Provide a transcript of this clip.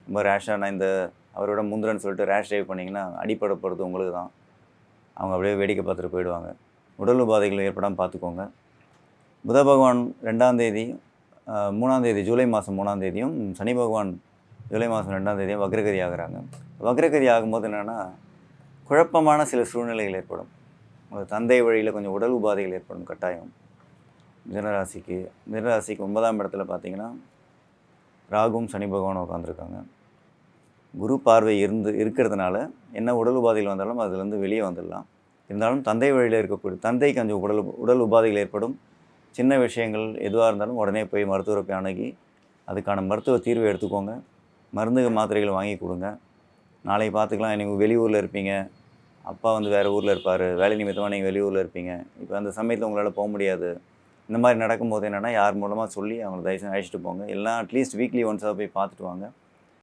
ரொம்ப ரேஷாக நான் இந்த அவரோட முந்திரன்னு சொல்லிட்டு ரேஷ் ட்ரைவ் பண்ணிங்கன்னா அடிப்பட போகிறது உங்களுக்கு தான். அவங்க அப்படியே வேடிக்கை பார்த்துட்டு போயிடுவாங்க. உடல் உபாதைகள் ஏற்படாமல் பார்த்துக்கோங்க. புத பகவான் 2ஆம் தேதி 3ஆம் தேதி ஜூலை மாதம் 3ஆம் தேதியும் சனி பகவான் ஜூலை மாதம் 2ஆம் தேதியும் வக்ரகதி ஆகுறாங்க. வக்ரகதி ஆகும்போது என்னென்னா குழப்பமான சில சூழ்நிலைகள் ஏற்படும். உங்கள் தந்தை வழியில் கொஞ்சம் உடல் உபாதைகள் ஏற்படும் கட்டாயம். மிதுனராசிக்கு 9ஆம் இடத்துல பார்த்தீங்கன்னா ராகுவும் சனி பகவானும் உட்காந்துருக்காங்க. குரு பார்வை இருக்கிறதுனால என்ன உடல் உபாதைகள் வந்தாலும் அதுலேருந்து வெளியே வந்துடலாம். இருந்தாலும் தந்தை வழியில் இருக்கக்கூடிய தந்தைக்கு கொஞ்சம் உடல் உபாதைகள் ஏற்படும். சின்ன விஷயங்கள் எதுவாக இருந்தாலும் உடனே போய் மருத்துவரை போய் அணுகி அதுக்கான மருத்துவ தீர்வை எடுத்துக்கோங்க. மருந்து மாத்திரைகள் வாங்கி கொடுங்க. நாளைக்கு பார்த்துக்கலாம். நீங்கள் வெளியூரில் இருப்பீங்க, அப்பா வேறு ஊரில் இருப்பார், வேலை நிமித்தமாக நீங்கள் வெளியூரில் இருப்பீங்க. இப்போ அந்த சமயத்தில் உங்களால் போக முடியாது. இந்த மாதிரி நடக்கும்போது என்னென்னா யார் மூலமாக சொல்லி அவங்களை தயவுசெய்து அழைச்சிட்டு போங்க. எல்லாம் அட்லீஸ்ட் வீக்லி ஒன்ஸாக போய் பார்த்துட்டு வாங்க.